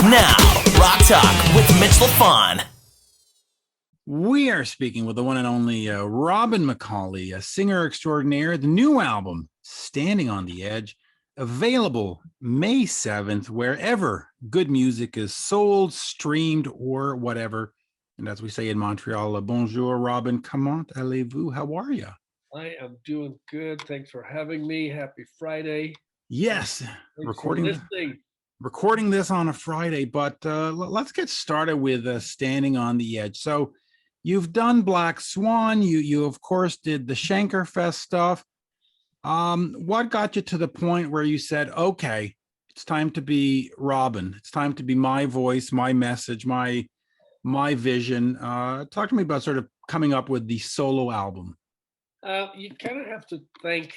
Now, Rock Talk with Mitch Lafon. We are speaking with the one and only Robin McAuley, a singer extraordinaire. The new album, Standing on the Edge, available May 7th, wherever good music is sold, streamed, or whatever. And as we say in Montreal, bonjour, Robin. Comment allez-vous? How are you? I am doing good. Thanks for having me. Happy Friday. Yes, Thanks recording this on a Friday, but let's get started with Standing on the Edge. So you've done Black Swan. You of course did the Schenker Fest stuff. What got you to the point where you said, okay, it's time to be Robin. It's time to be my voice, my message, my vision. Talk to me about sort of coming up with the solo album. You kind of have to thank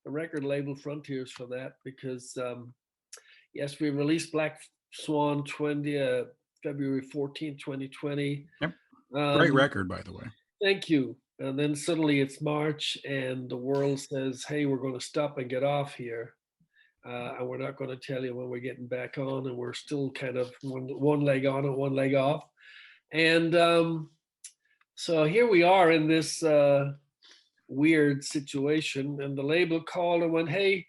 the record label Frontiers for that because, yes, we released Black Swan February 14th, 2020. Yep. Great record, by the way. Thank you. And then suddenly it's March and the world says, hey, we're going to stop and get off here. And we're not going to tell you when we're getting back on. And we're still kind of one leg on and one leg off. And so here we are in this weird situation. And the label called and went, hey,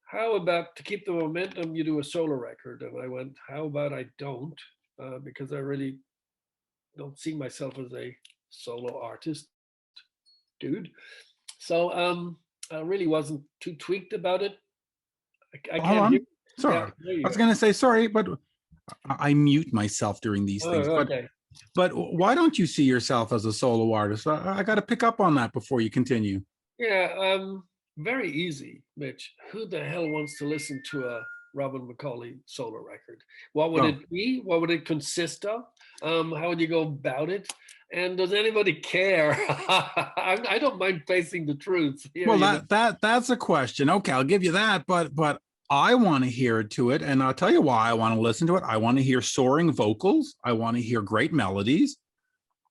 how about to keep the momentum, you do a solo record? And I went, how about I don't? Because I really don't see myself as a solo artist, dude. So I really wasn't too tweaked about it. I can't hear. Sorry, yeah, I was going to say sorry, but I mute myself during these things. Okay. But why don't you see yourself as a solo artist? I got to pick up on that before you continue. Yeah, very easy, Mitch. Who the hell wants to listen to a Robin McAuley solo record? What would it be? What would it consist of? How would you go about it? And does anybody care? I don't mind facing the truth. Well, that's a question. Okay, I'll give you that, but I want to hear to it, and I'll tell you why I want to listen to it. I want to hear soaring vocals. I want to hear great melodies.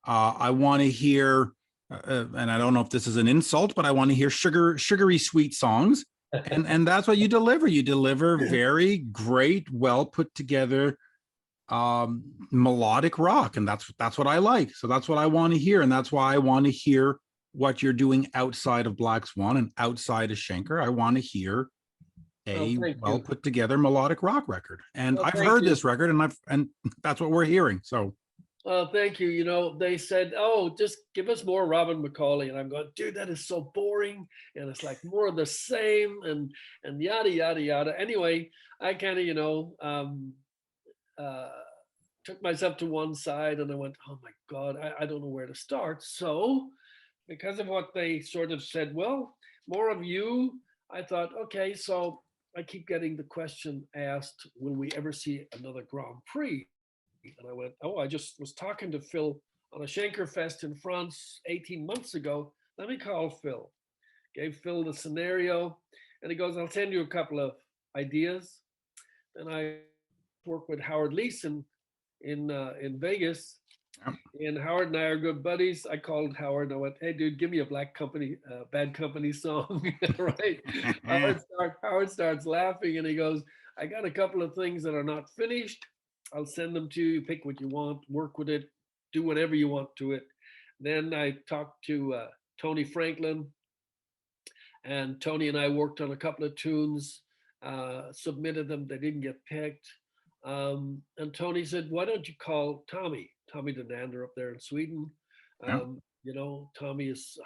I want to hear, and I don't know if this is an insult, but I want to hear sugary sweet songs. And that's what you deliver. You deliver very great, well put together melodic rock, and that's what I like. So that's what I want to hear, and that's why I want to hear what you're doing outside of Black Swan and outside of Schenker. I want to hear a well put together melodic rock record, and I've heard this record, and that's what we're hearing. So thank you. You know, they said, oh, just give us more Robin McAuley. And I'm going, dude, that is so boring. And it's like more of the same and yada, yada, yada. Anyway, I kind of, took myself to one side and I went, oh my God, I don't know where to start. So because of what they sort of said, well, more of you, I thought, okay, so I keep getting the question asked, will we ever see another Grand Prix? And I went, oh, I just was talking to Phil on a Schenker Fest in France 18 months ago. Let me call Phil. Gave Phil the scenario, and he goes, I'll send you a couple of ideas. And I work with Howard Leeson in Vegas. And Howard and I are good buddies. I called Howard and I went, hey, dude, give me a Bad Company song, right? Howard starts laughing and he goes, I got a couple of things that are not finished. I'll send them to you, pick what you want, work with it, do whatever you want to it. Then I talked to Tony Franklin, and Tony and I worked on a couple of tunes, submitted them, they didn't get picked. And Tony said, why don't you call Tommy Denander up there in Sweden? You know, Tommy is,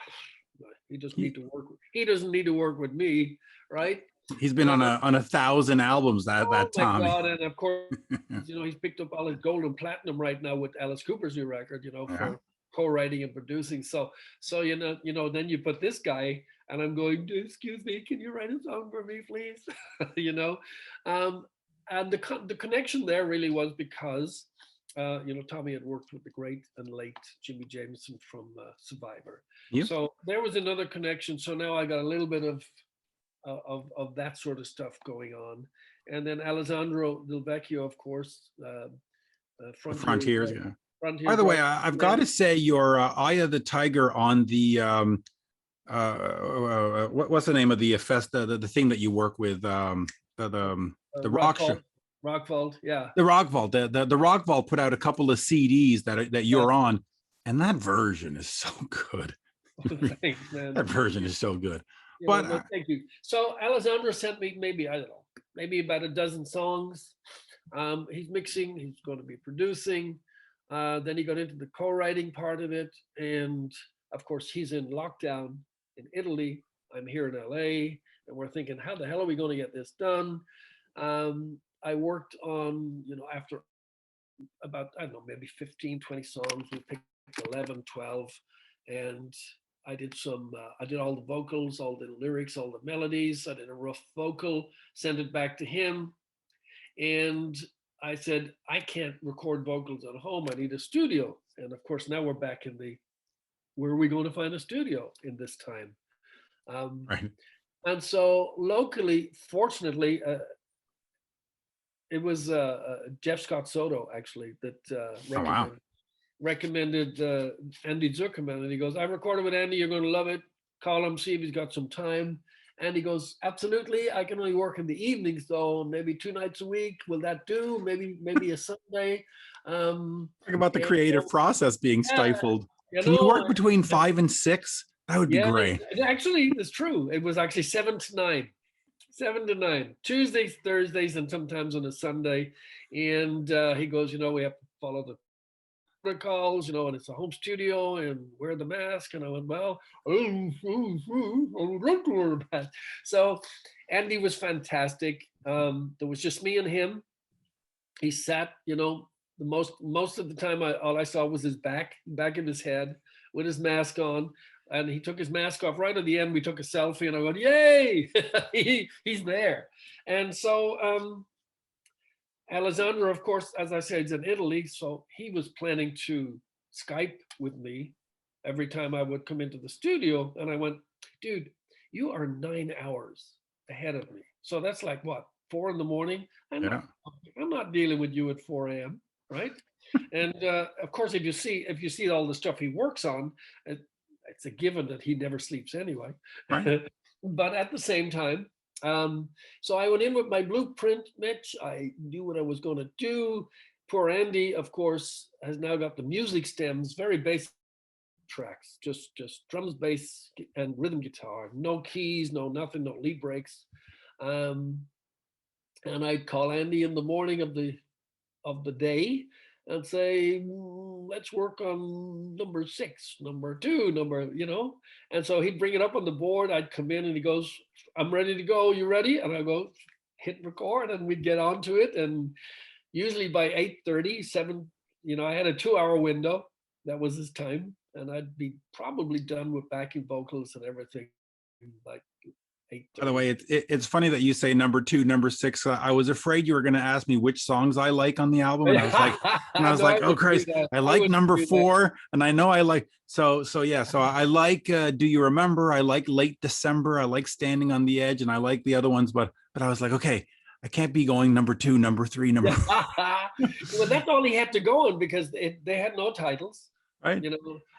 he doesn't need to work with me, right? He's been on 1,000 albums that Tommy. God, and of course, you know, he's picked up all his gold and platinum right now with Alice Cooper's new record, you know, for co-writing and producing. So you know, then you put this guy, and I'm going, excuse me, can you write a song for me, please? You know, and the connection there really was because, you know, Tommy had worked with the great and late Jimmy Jameson from Survivor. Yep. So there was another connection. So now I got a little bit of that sort of stuff going on. And then Alessandro Del Vecchio, of course, Frontiers. Yeah. Frontiers. By the way, I've got to say your Eye of the Tiger on the what's the name of the fest, the thing that you work with, the rock show. Rock Vault, yeah. The Rock Vault. The Rock Vault put out a couple of CDs that you're on, and that version is so good. Thanks, man. That version is so good. You But know, no, thank you. So Alessandro sent me maybe, I don't know, maybe about a dozen songs. He's mixing, he's going to be producing. Then he got into the co-writing part of it. And of course, he's in lockdown in Italy. I'm here in LA. And we're thinking, how the hell are we going to get this done? I worked on, after about, I don't know, maybe 15, 20 songs. We picked 11, 12. And I did I did all the vocals, all the lyrics, all the melodies. I did a rough vocal, sent it back to him. And I said, I can't record vocals at home. I need a studio. And of course, now we're back in where are we going to find a studio in this time? right. And so locally, fortunately, it was Jeff Scott Soto, actually, that recommended Andy Zuckerman. And he goes, I recorded with Andy. You're going to love it. Call him, see if he's got some time. And he goes, absolutely. I can only work in the evenings, though. Maybe 2 nights a week. Will that do? Maybe a Sunday. Talk about the creative process being stifled. Can you work between 5 and 6? That would be great. Actually, it's true. It was actually 7 to 9. 7 to 9. Tuesdays, Thursdays, and sometimes on a Sunday. And he goes, we have to follow the protocols, and it's a home studio and wear the mask. And I went, well, I would love to wear a mask. So Andy was fantastic. There was just me and him. He sat, most of the time all I saw was his back of his head with his mask on. And he took his mask off right at the end. We took a selfie and I went, yay, he's there. And so Alessandro, of course, as I said, is in Italy. So he was planning to Skype with me every time I would come into the studio. And I went, dude, you are 9 hours ahead of me. So that's like what, 4 a.m? I'm not dealing with you at 4 a.m, right? And of course, if you see all the stuff he works on, it's a given that he never sleeps anyway. Right. But at the same time, so I went in with my blueprint, Mitch. I knew what I was going to do. Poor Andy, of course, has now got the music stems, very basic tracks, just drums, bass, and rhythm guitar. No keys, no nothing, no lead breaks. And I'd call Andy in the morning of the day and say, let's work on number 6, number 2, and so he'd bring it up on the board. I'd come in and he goes, I'm ready to go. You ready? And I go, hit record, and we'd get onto it. And usually by 8:30, 7, I had a 2-hour window. That was his time. And I'd be probably done with backing vocals and everything like 8:30. By the way, it's funny that you say number 2, number 6. I was afraid you were going to ask me which songs I like on the album, and I was like, oh Christ, I like number 4, and I know I like so yeah. So I like Do You Remember? I like Late December. I like Standing on the Edge, and I like the other ones, but I was like, okay, I can't be going number 2, number 3, number 4. Well, that's all he had to go on because they had no titles, right?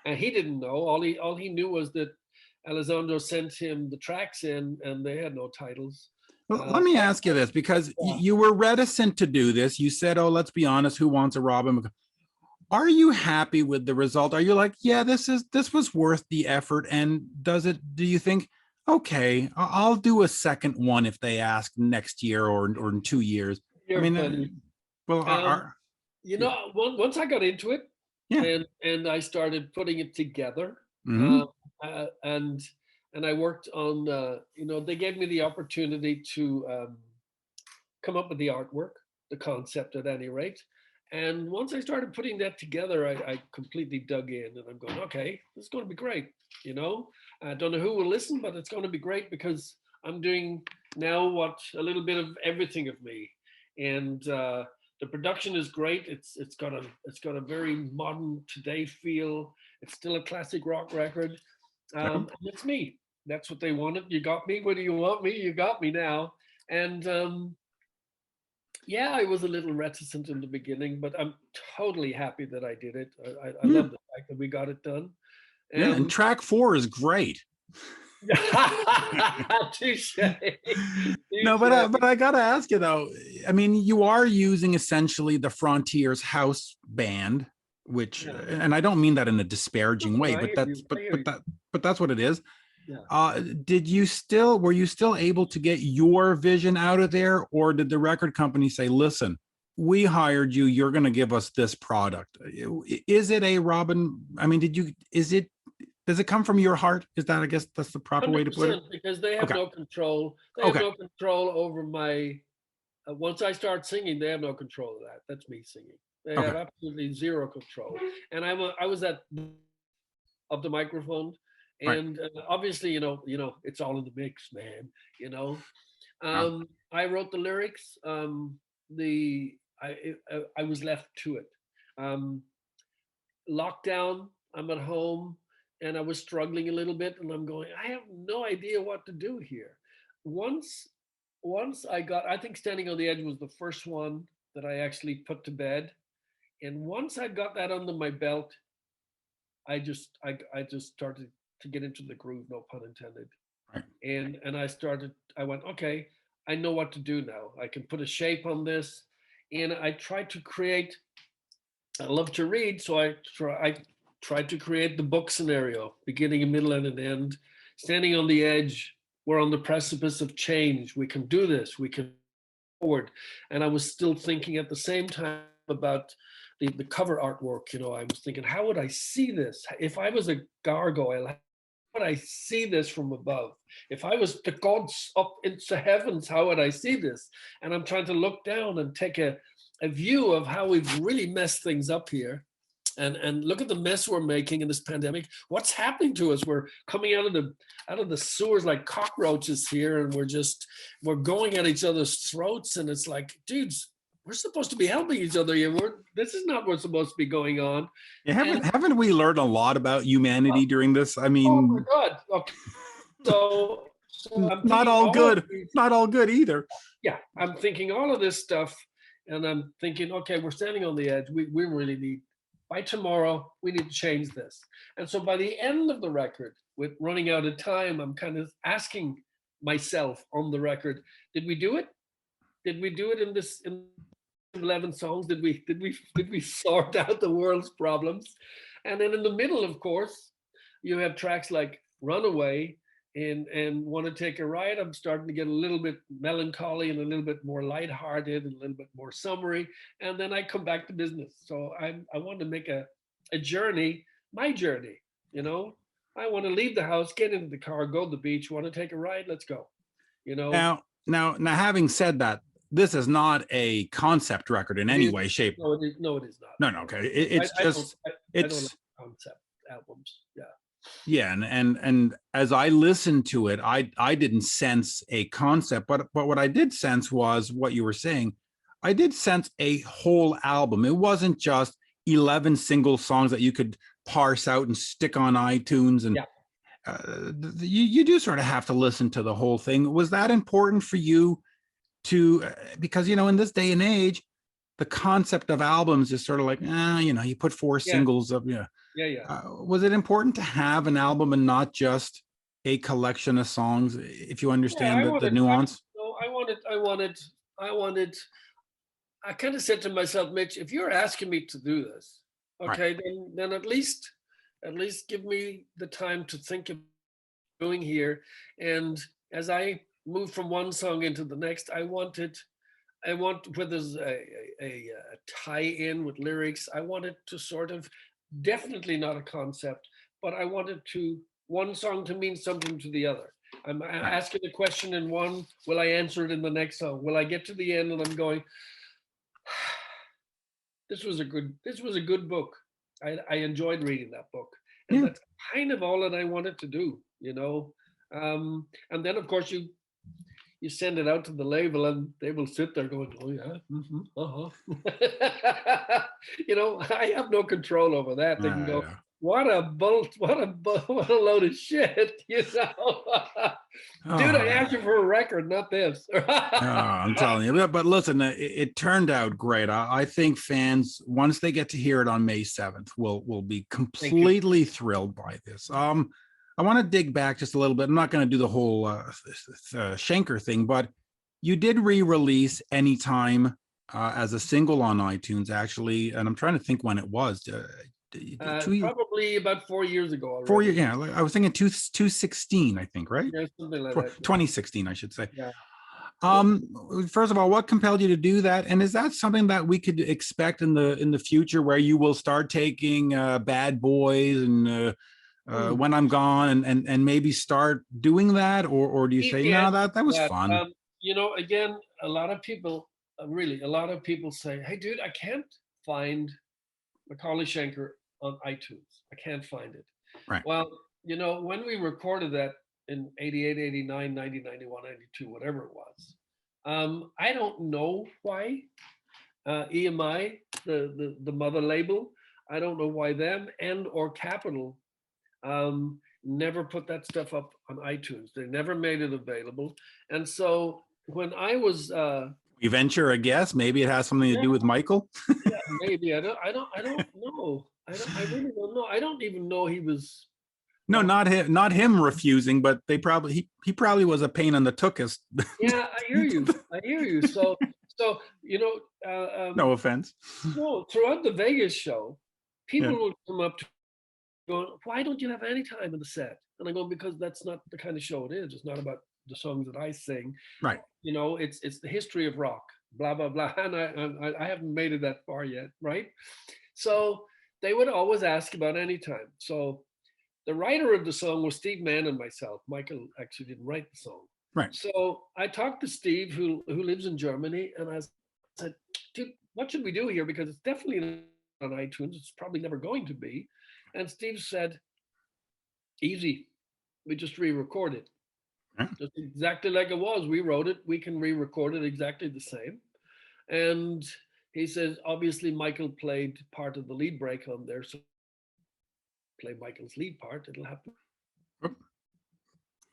And he didn't know. All he knew was that Alessandro sent him the tracks in, and they had no titles. Well, let me ask you this, because you were reticent to do this. You said, oh, let's be honest, who wants a Robin McAuley? Are you happy with the result? Are you like, yeah, this was worth the effort? And do you think, okay, I'll do a second one if they ask next year or in 2 years? Once I got into it, and I started putting it together, and I worked on, they gave me the opportunity to come up with the artwork, the concept at any rate. And once I started putting that together, I completely dug in, and I'm going, okay, this is going to be great. I don't know who will listen, but it's going to be great because I'm doing now a little bit of everything of me. And the production is great. It's got a very modern today feel. It's still a classic rock record. And it's me. That's what they wanted. You got me. What do you want me? You got me now. And I was a little reticent in the beginning, but I'm totally happy that I did it. I love the fact that we got it done. And track 4 is great. Touche. No, but I gotta ask you though. I mean, you are using essentially the Frontiers house band, which, Yeah. and I don't mean that in a disparaging way, I but hear that's you. I hear you. but that's what it is. Yeah. Were you still able to get your vision out of there, or did the record company say, "Listen, we hired you. You're going to give us this product"? Is it a Robin? I mean, does it come from your heart? Is that, I guess that's the proper way to put it? 100%, because they have Okay. no control. They have Okay. no control over my. Once I start singing, they have no control of that. That's me singing. They have Okay. absolutely zero control. And I was at of the microphone, Right. and obviously, it's all in the mix, man. You know, Yeah. I wrote the lyrics. I was left to it. Um, Lockdown. I'm at home, and I was struggling a little bit, and I'm going. I have no idea what to do here. Once, once I think Standing on the Edge was the first one that I actually put to bed, and once I got that under my belt, I just started to get into the groove, no pun intended. Right. And I went, okay, I know what to do now. I can put a shape on this. And I tried to create, I love to read, so I tried to create the book scenario, beginning, a middle, and an end. Standing on the edge, we're on the precipice of change. We can do this. We can forward. And I was still thinking at the same time about the cover artwork. I was thinking, how would I see this? If I was a gargoyle, how would I see this from above? If I was the gods up into heavens, how would I see this? And I'm trying to look down and take a view of how we've really messed things up here. And look at the mess we're making in this pandemic. What's happening to us? We're coming out of the sewers like cockroaches here, and we're going at each other's throats. And it's like, dudes, we're supposed to be helping each other here. This is not what's supposed to be going on. Yeah, haven't we learned a lot about humanity during this? I mean, oh my God. Okay. So I'm not all good. Not all good either. Yeah, I'm thinking all of this stuff, and I'm thinking, okay, we're standing on the edge. We really need. By tomorrow, we need to change this. And so by the end of the record, with running out of time, I'm kind of asking myself on the record, did we do it? Did we do it in 11 songs? Did we sort out the world's problems? And then in the middle, of course, you have tracks like Runaway and Want to Take a Ride. I'm starting to get a little bit melancholy and a little bit more lighthearted and a little bit more summery. And then I come back to business. So I want to make a journey, my journey, I want to leave the house, get into the car, go to the beach, want to take a ride, let's go. Now, having said that, this is not a concept record in any way, shape. No, it is not. No, okay. It's I just, don't like concept albums. Yeah. Yeah, and as I listened to it, I didn't sense a concept, but what I did sense was what you were saying. I did sense a whole album. It wasn't just 11 single songs that you could parse out and stick on iTunes, and you do sort of have to listen to the whole thing. Was that important for you to, because in this day and age, the concept of albums is sort of like, you put four singles of, was it important to have an album and not just a collection of songs, if you understand the nuance? I kind of said to myself, Mitch, if you're asking me to do this, okay, right, then at least give me the time to think of doing here. And as I move from one song into the next, I want where there's a tie-in with lyrics, I want it to sort of, definitely not a concept, but I wanted one song to mean something to the other. I'm asking a question in one, will I answer it in the next song? Will I get to the end and I'm going, this was a good book. I enjoyed reading that book. And that's kind of all that I wanted to do, and then of course you send it out to the label and they will sit there going, oh yeah, I have no control over that. They can go, what a load of shit, Dude, I asked you for a record, not this. I'm telling you. But listen, it turned out great. I think fans, once they get to hear it on May 7th, will be completely thrilled by this. I want to dig back just a little bit. I'm not going to do the whole Schenker thing, but You did re-release Anytime as a single on iTunes, actually, and I'm trying to think when it was. Probably about 4 years ago already. 4 years, yeah. I was thinking 2016, I think, right? Yeah, something like that. 2016, I should say. Yeah. First of all, what compelled you to do that? And is that something that we could expect in the future, where you will start taking Bad Boys and When I'm Gone and maybe start doing that, or do you say no, that was fun? Again, a lot of people say, "Hey, dude, I can't find Macaulay Schenker on iTunes. I can't find it." Right. Well, when we recorded that in 88, 89, 90, 91, 92, whatever it was, I don't know why EMI, the mother label, I don't know why them and or Capitol never put that stuff up on iTunes. They never made it available. And so when I was you venture a guess, maybe it has something to do with Michael. Yeah, maybe. I don't know. I really don't know. I don't even know he was. No, not him refusing, but he probably was a pain in the tuchus. Yeah, I hear you. So no offense. No, throughout the Vegas show, people will come up to go, "Why don't you have Anytime in the set?" And I go, "Because that's not the kind of show it is. It's not about the songs that I sing. Right. It's the history of rock, blah blah blah." And I haven't made it that far yet, right? So they would always ask about Anytime. So the writer of the song was Steve Mann and myself. Michael actually didn't write the song. Right. So I talked to Steve, who lives in Germany, and I said, "Dude, what should we do here? Because it's definitely not on iTunes. It's probably never going to be." And Steve said, "Easy. We just re-record it. Just exactly like it was. We wrote it. We can re-record it exactly the same." And he says, obviously Michael played part of the lead break on there, so play Michael's lead part. It'll happen.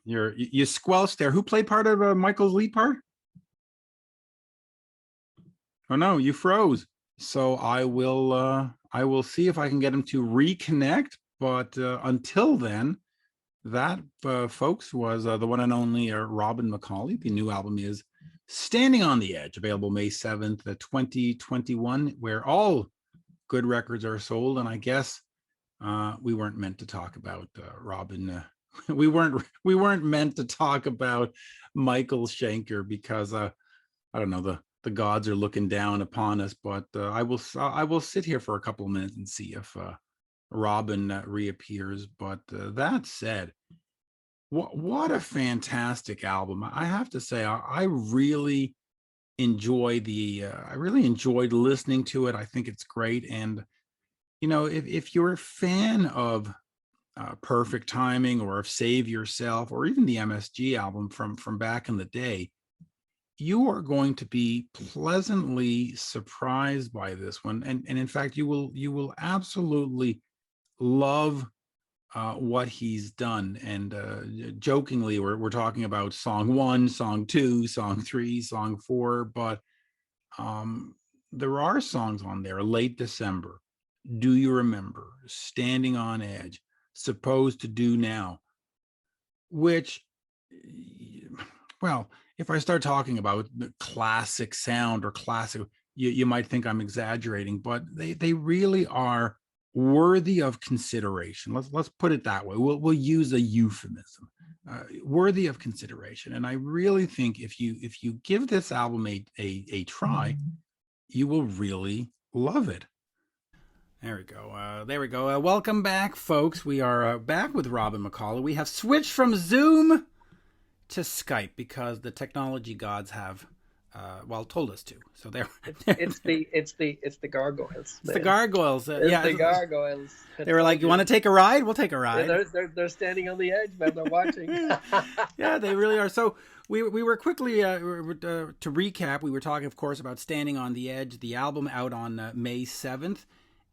You squelched there. Who played part of Michael's lead part? Oh no, you froze. So I will see if I can get him to reconnect. But until then, that folks was the one and only Robin McAuley. The new album is Standing on the Edge, available May 7th, 2021, where all good records are sold. And I guess we weren't meant to talk about Robin. We weren't meant to talk about Michael Schenker because I don't know, the gods are looking down upon us. But I will sit here for a couple of minutes and see if Robin reappears. But that said, what a fantastic album! I have to say, I really enjoyed listening to it. I think it's great, and if you're a fan of Perfect Timing or of Save Yourself or even the MSG album from back in the day, you are going to be pleasantly surprised by this one, and in fact you will absolutely love what he's done. And jokingly, we're talking about song 1, song 2, song 3, song 4, but there are songs on there: Late December, Do You Remember, Standing on Edge, Supposed to Do Now, which, well, if I start talking about the classic sound or classic, you might think I'm exaggerating, but they really are worthy of consideration. Let's put it that way. We'll use a euphemism. Worthy of consideration. And I really think if you give this album a try, you will really love it. There we go. Welcome back, folks. We are back with Robin McAuley. We have switched from Zoom to Skype because the technology gods have told us to. So there. It's the gargoyles. It's the gargoyles. The gargoyles. They were like, "You want to take a ride? We'll take a ride." Yeah, they're standing on the edge, but they're watching. Yeah, they really are. So we were quickly to recap. We were talking, of course, about Standing on the Edge, the album out on May 7th.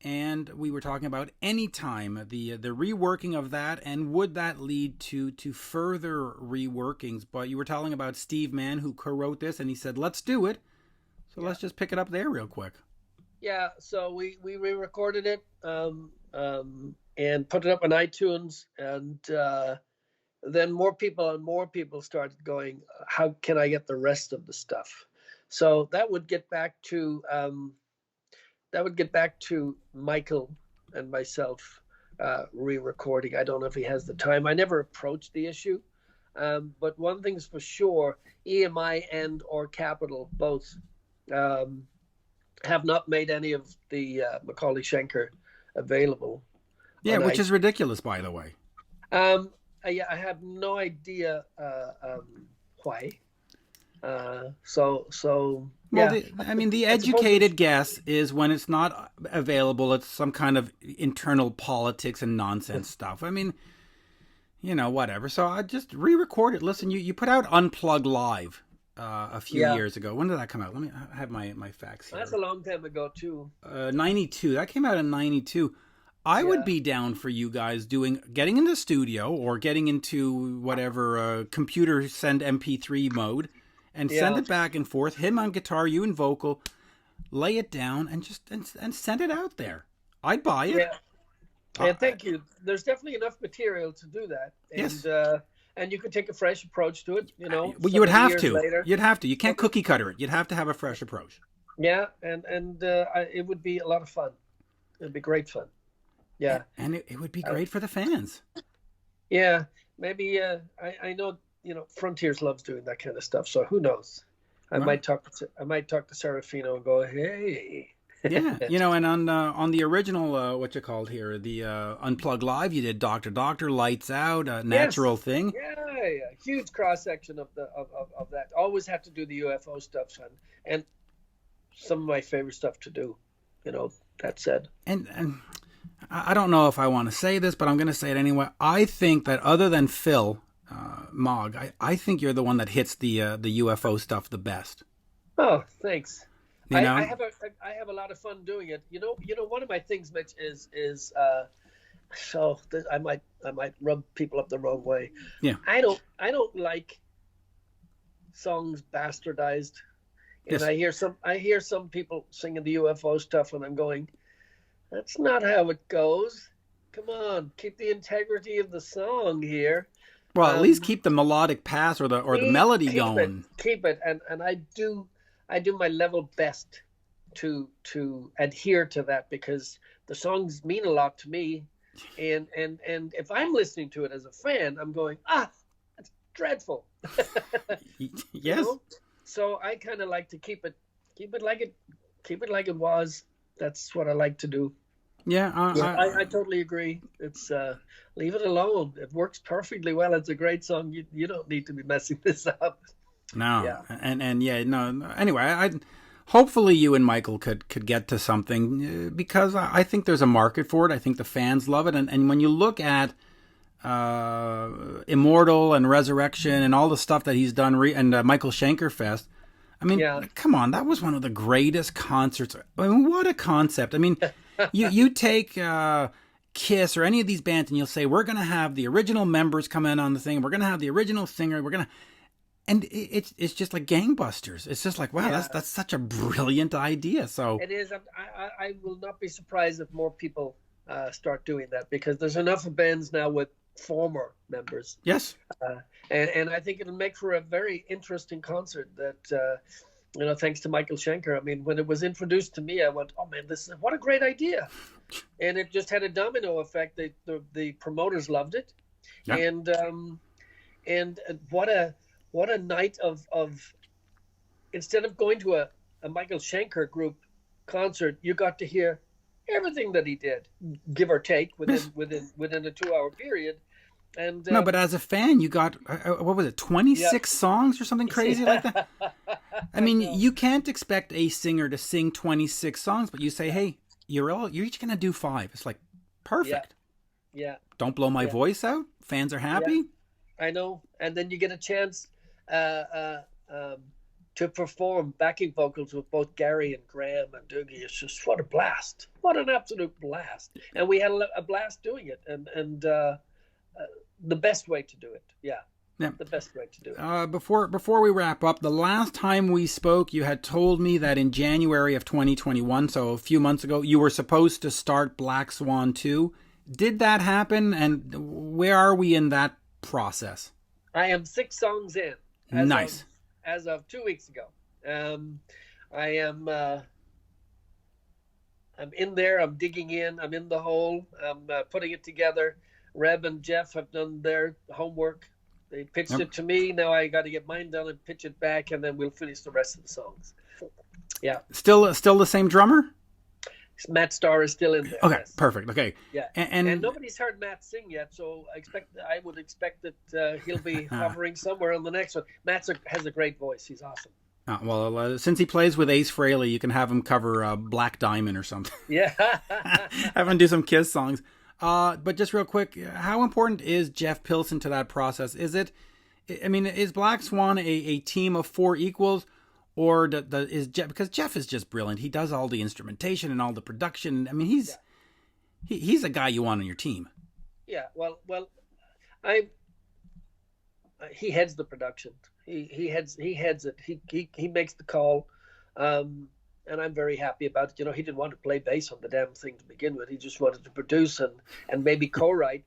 And we were talking about Anytime, the reworking of that, and would that lead to further reworkings? But you were telling about Steve Mann, who co-wrote this, and he said, "Let's do it." So let's just pick it up there real quick. Yeah, so we re-recorded it and put it up on iTunes, and then more people and more people started going, how can I get the rest of the stuff? So that would get back to Michael and myself re-recording. I don't know if he has the time. I never approached the issue, but one thing's for sure: EMI and or Capitol both have not made any of the McAuley Schenker available. Yeah, which is ridiculous, by the way. Yeah, I have no idea why. So Well, yeah. the educated guess is when it's not available, it's some kind of internal politics and nonsense stuff. I mean, whatever. So I just re-record it. Listen, you put out Unplugged Live a few years ago. When did that come out? Let me have my facts here. That's a long time ago too. 92. That came out in 92. I would be down for you guys getting into the studio or getting into whatever computer send MP3 mode and send it back and forth. Him on guitar, you in vocal, lay it down and just and send it out there. I'd buy it. Yeah, thank you. There's definitely enough material to do that. And, yes. And you could take a fresh approach to it. Well, you would have to. Later. You'd have to. You can't cookie cutter it. You'd have to have a fresh approach. Yeah, and it would be a lot of fun. It'd be great fun. Yeah, and it would be great for the fans. Yeah, maybe I know Frontiers loves doing that kind of stuff. So who knows? I might talk to Serafino and go, hey. Yeah, and on the original the Unplugged Live, you did Doctor Lights Out, a Natural Thing. Yeah, huge cross section of that. Always have to do the UFO stuff, son, and some of my favorite stuff to do. That said, and I don't know if I want to say this, but I'm going to say it anyway. I think that other than Phil Mogg, I think you're the one that hits the UFO stuff the best. Oh, thanks. I have a lot of fun doing it. One of my things, Mitch, is I might rub people up the wrong way. Yeah. I don't like songs bastardized, and yes. I hear some people singing the UFO stuff, and I'm going, that's not how it goes. Come on, keep the integrity of the song here. Well, at least keep the melodic pass or the melody going. Keep it, and I do my level best to adhere to that, because the songs mean a lot to me, and if I'm listening to it as a fan, I'm going, that's dreadful. Yes. So I kind of like to keep it like it was. That's what I like to do. Yeah, I totally agree. It's leave it alone. It works perfectly well. It's a great song. You don't need to be messing this up. No, no. Anyway, hopefully you and Michael could get to something, because I think there's a market for it. I think the fans love it, and when you look at Immortal and Resurrection and all the stuff that he's done, and Michael Schenker Fest. I mean, come on, that was one of the greatest concerts. I mean, what a concept. I mean, you take Kiss or any of these bands and you'll say, we're going to have the original members come in on the thing. We're going to have the original singer. And it's just like gangbusters. It's just like, wow, that's such a brilliant idea. So it is. I will not be surprised if more people start doing that, because there's enough of bands now with former members. Yes. And I think it'll make for a very interesting concert that, thanks to Michael Schenker. I mean, when it was introduced to me, I went, oh man, what a great idea. And it just had a domino effect. The promoters loved it. Yeah. And what a night of instead of going to a Michael Schenker group concert, you got to hear everything that he did, give or take, within a 2-hour period. And no, but as a fan, you got what was it, 26 songs or something crazy like that? I mean, you can't expect a singer to sing 26 songs, but you say, hey, you're each gonna do 5. It's like perfect. Yeah. Don't blow my voice out. Fans are happy. Yeah. I know, and then you get a chance to perform backing vocals with both Gary and Graham and Doogie. It's just what a blast! What an absolute blast! And we had a blast doing it, and the best way to do it. Yeah. The best way to do it. Before we wrap up, the last time we spoke, you had told me that in January of 2021, so a few months ago, you were supposed to start Black Swan 2. Did that happen? And where are we in that process? I am 6 songs in. Nice. As of 2 weeks ago. I am. I'm in there. I'm digging in. I'm in the hole. I'm putting it together. Reb and Jeff have done their homework. They pitched it to me. Now I got to get mine done and pitch it back, and then we'll finish the rest of the songs. Yeah. Still the same drummer? Matt Starr is still in there. Okay, yes. Perfect. Okay. Yeah. And nobody's heard Matt sing yet, so I would expect that he'll be hovering somewhere on the next one. Matt has a great voice. He's awesome. Since he plays with Ace Frehley, you can have him cover Black Diamond or something. Yeah. Have him do some Kiss songs. But just real quick, how important is Jeff Pilson to that process? Is Black Swan a team of 4 equals, or is Jeff, because Jeff is just brilliant. He does all the instrumentation and all the production. I mean, he's a guy you want on your team. Yeah. Well, he heads the production. He heads it. He makes the call, and I'm very happy about it. He didn't want to play bass on the damn thing to begin with. He just wanted to produce and maybe co-write.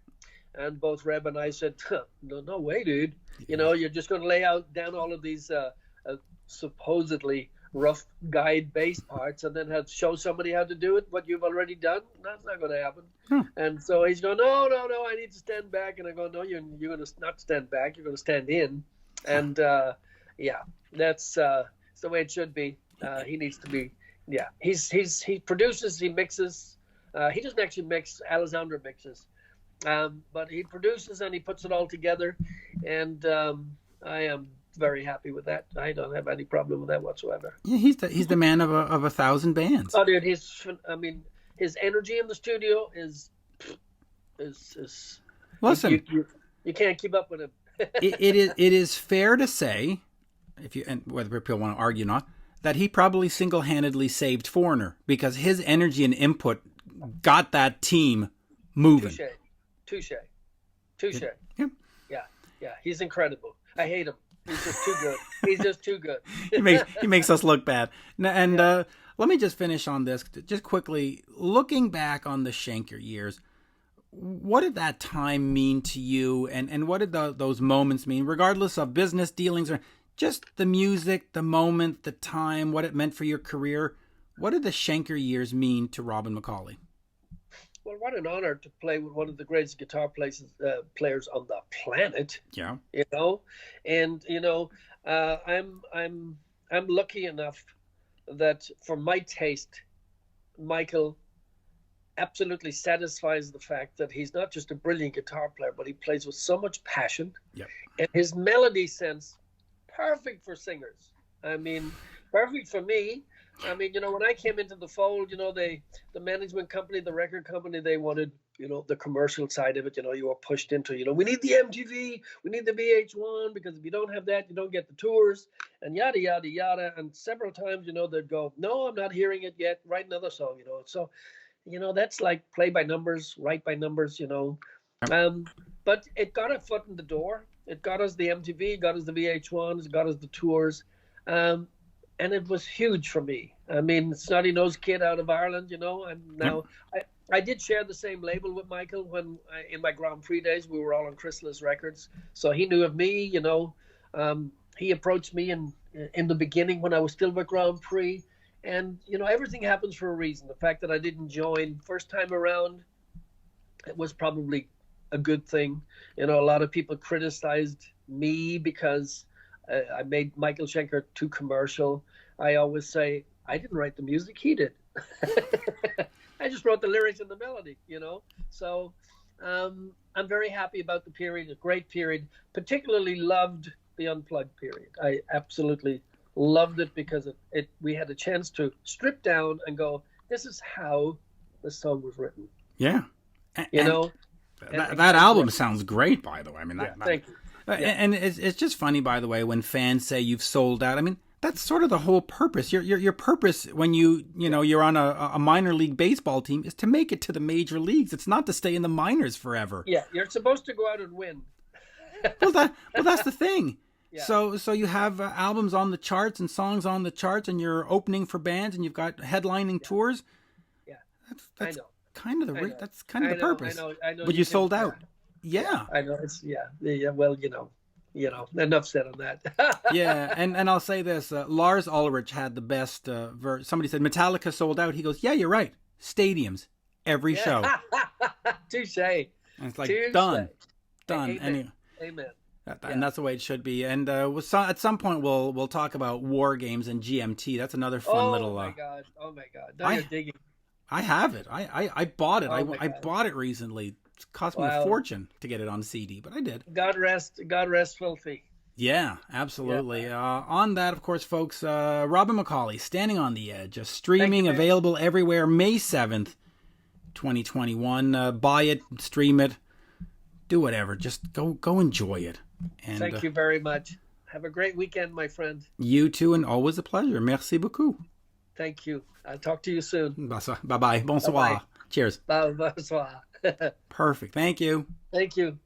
And both Reb and I said, no way, dude. You're just going to lay down all of these supposedly rough guide bass parts and then show somebody how to do it, what you've already done. That's not going to happen. And so he's going, no, I need to stand back. And I go, no, you're going to not stand back. You're going to stand in. And that's the way it should be. He needs to be. Yeah, he produces, he mixes. He doesn't actually mix. Alessandro mixes, but he produces and he puts it all together. And I am very happy with that. I don't have any problem with that whatsoever. Yeah, he's the man of 1,000 bands. Oh, dude, his energy in the studio is. Listen, you can't keep up with him. it is fair to say, and whether people want to argue or not, that he probably single-handedly saved Foreigner, because his energy and input got that team moving. Touche. Yeah. Yeah. He's incredible. I hate him. He's just too good. He makes us look bad. And let me just finish on this, just quickly. Looking back on the Schenker years, what did that time mean to you, and what did those moments mean, regardless of business dealings or just the music, the moment, the time, what it meant for your career? What did the Schenker years mean to Robin McAuley? Well, what an honor to play with one of the greatest guitar players on the planet. Yeah. And I'm lucky enough that for my taste, Michael absolutely satisfies the fact that he's not just a brilliant guitar player, but he plays with so much passion. Yep. And his melody sense, perfect for singers. Perfect for me. When I came into the fold, the management company, the record company, they wanted, the commercial side of it. You were pushed into, we need the MTV, we need the VH1, because if you don't have that, you don't get the tours, and yada, yada, yada. And several times, they'd go, no, I'm not hearing it yet. Write another song, So, that's like play by numbers, write by numbers, But it got a foot in the door. It got us the MTV, got us the VH1s, it got us the tours. And it was huge for me. Snotty Nosed Kid out of Ireland, I did share the same label with Michael when in my Grand Prix days. We were all on Chrysalis Records. So he knew of me, he approached me in the beginning when I was still with Grand Prix. And, everything happens for a reason. The fact that I didn't join first time around, it was probably a good thing. A lot of people criticized me because I made Michael Schenker too commercial. I always say, I didn't write the music, he did. I just wrote the lyrics and the melody, So I'm very happy about the period, a great period. Particularly loved the Unplugged period. I absolutely loved it because we had a chance to strip down and go, this is how the song was written. Yeah. That album sounds great, by the way. Thank you. And it's just funny, by the way, when fans say you've sold out. That's sort of the whole purpose. Your purpose when you're on a minor league baseball team is to make it to the major leagues. It's not to stay in the minors forever. Yeah, you're supposed to go out and win. well, that's the thing. Yeah. So you have albums on the charts and songs on the charts, and you're opening for bands, and you've got headlining tours. Yeah, That's I know. kind of the purpose. I know. But you sold out. Yeah. I know it's yeah. Well, enough said on that. Yeah, and I'll say this: Lars Ulrich had the best. Somebody said Metallica sold out. He goes, "Yeah, you're right. Stadiums, every show." Touche. And it's like Touche. done. Amen. Amen. And that's the way it should be. And at some point we'll talk about War Games and GMT. That's another fun little. Oh my god! Now you're digging. I have it. I bought it. Oh I bought it recently. It cost me a fortune to get it on CD, but I did. God rest Filthy. Yeah, absolutely. Yeah. On that, of course, folks, Robin McAuley, Standing on the Edge, streaming, available everywhere, May 7th, 2021. Buy it, stream it, do whatever. Just go enjoy it. And, thank you very much. Have a great weekend, my friend. You too, and always a pleasure. Merci beaucoup. Thank you. I'll talk to you soon. Bye-bye. Bonsoir. Bye-bye. Cheers. Bonsoir. Perfect. Thank you. Thank you.